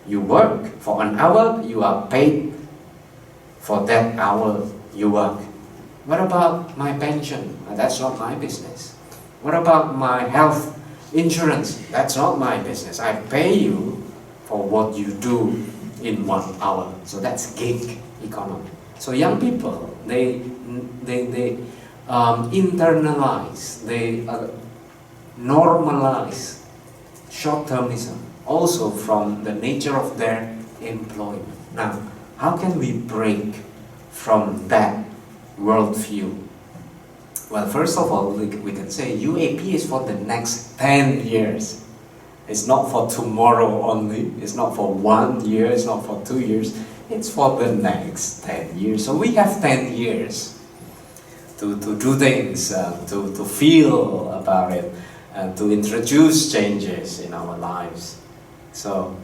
Speaker 2: You work for an hour, you are paid for that hour you work. What about my pension? That's not my business. What about my health insurance? That's not my business. I pay you for what you do in 1 hour. So that's gig economy. So young people, they internalize, they normalize short-termism also from the nature of their employment. Now, how can we break from that worldview? Well, first of all, we can say UAP is for the next 10 years. It's not for tomorrow only. It's not for 1 year. It's not for 2 years. It's for the next 10 years. So we have 10 years to do things, to feel about it, to introduce changes in our lives. So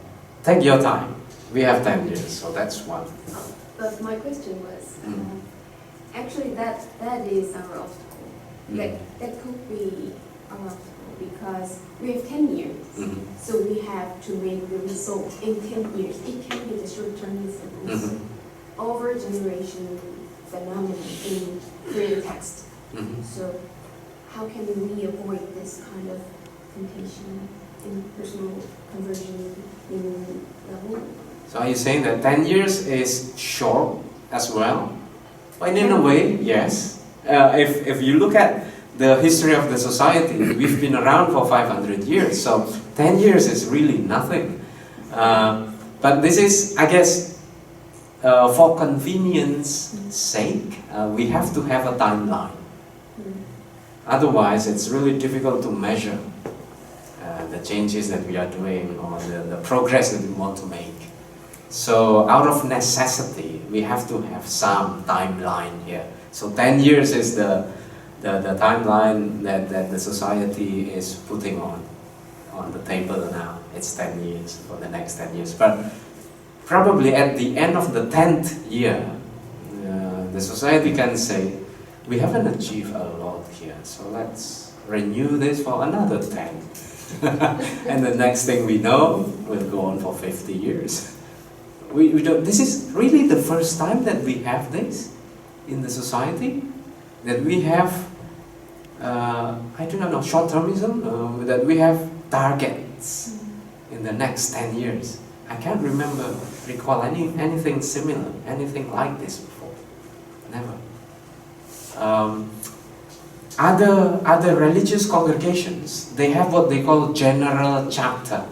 Speaker 2: take your time. We have 10 years, so that's one.
Speaker 5: But my question was, actually that is our obstacle. That could be our obstacle because we have 10 years. So we have to make the result in 10 years. It can be the short-termism, over generation phenomenon in creative text. So how can we avoid this kind of temptation in personal conversion in the home?
Speaker 2: So are you saying that 10 years is short as well? Well, in a way, yes. If you look at the history of the society, we've been around for 500 years, so 10 years is really nothing. But this is, I guess, for convenience sake, we have to have a timeline. Otherwise, it's really difficult to measure the changes that we are doing or the progress that we want to make. So out of necessity, we have to have some timeline here. So 10 years is the timeline that the society is putting on the table now. It's 10 years for the next 10 years. But probably at the end of the 10th year, the society can say, we haven't achieved a lot here, so let's renew this for another 10. And the next thing we know, we'll go on for 50 years. We don't, this is really the first time that we have this in the society, that we have, I do not know, short-termism, that we have targets in the next 10 years. I can't recall anything similar, anything like this before. Never. Other religious congregations, they have what they call general chapter.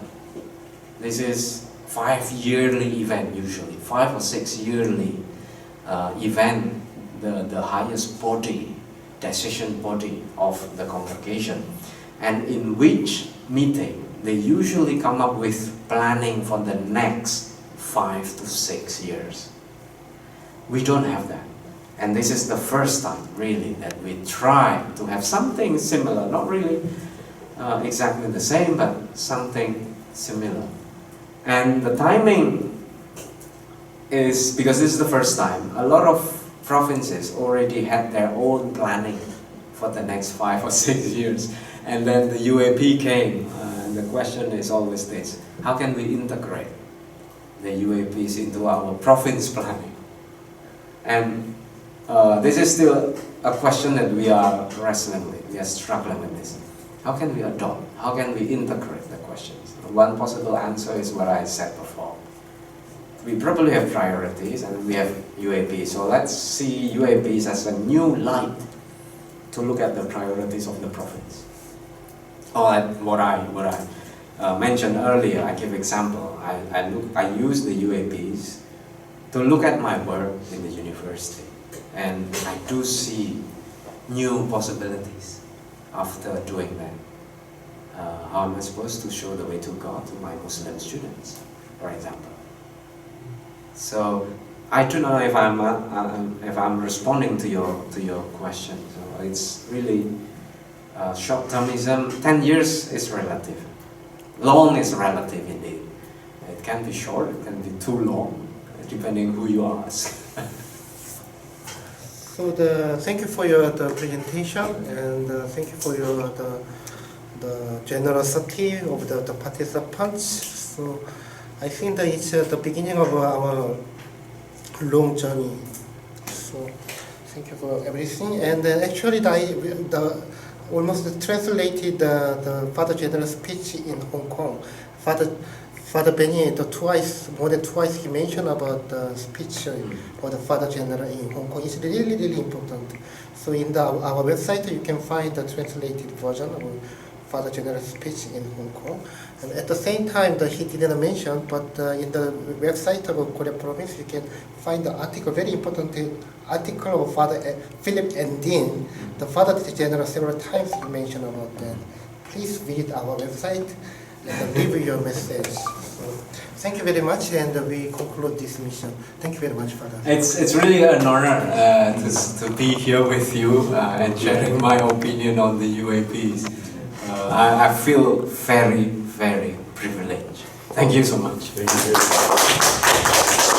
Speaker 2: This is 5-yearly event usually, 5 or 6 yearly event, the highest body, decision body of the congregation, and in which meeting they usually come up with planning for the next 5 to 6 years. We don't have that. And this is the first time, really, that we try to have something similar, not really exactly the same, but something similar. And the timing is, because this is the first time, a lot of provinces already had their own planning for the next 5 or 6 years. And then the UAP came, and the question is always this: how can we integrate the UAPs into our province planning? And this is still a question that we are wrestling with. We are struggling with this. How can we adopt? How can we integrate the questions? One possible answer is what I said before. We probably have priorities and we have UAPs. So let's see UAPs as a new light to look at the priorities of the province. Or what I mentioned earlier, I give example. I use the UAPs to look at my work in the university. And I do see new possibilities after doing that. How am I supposed to show the way to God to my Muslim students, for example? So I don't know if I'm responding to your question. So it's really short-termism. 10 years is relative. Long is relative indeed. It can be short. It can be too long, depending who you ask.
Speaker 1: So thank you for your presentation, and thank you for your the generosity of the participants. So I think that it's the beginning of our long journey. So thank you for everything. And actually, the almost translated the Father General speech in Hong Kong. Father Benny, more than twice he mentioned about the speech for the Father General in Hong Kong. It's really, really important. So in our website, you can find the translated version of Father General's speech in Hong Kong. And at the same time, he didn't mention, but in the website of Korea Province, you can find the article, very important article of Father Philip and Dean, the Father General. Several times he mentioned about that. Please visit our website and leave your message. So, thank you very much, and we conclude this mission. Thank you very much, Father.
Speaker 2: It's really an honor to be here with you and sharing my opinion on the UAPs. I feel very, very privileged. Thank you so much.
Speaker 3: Thank you.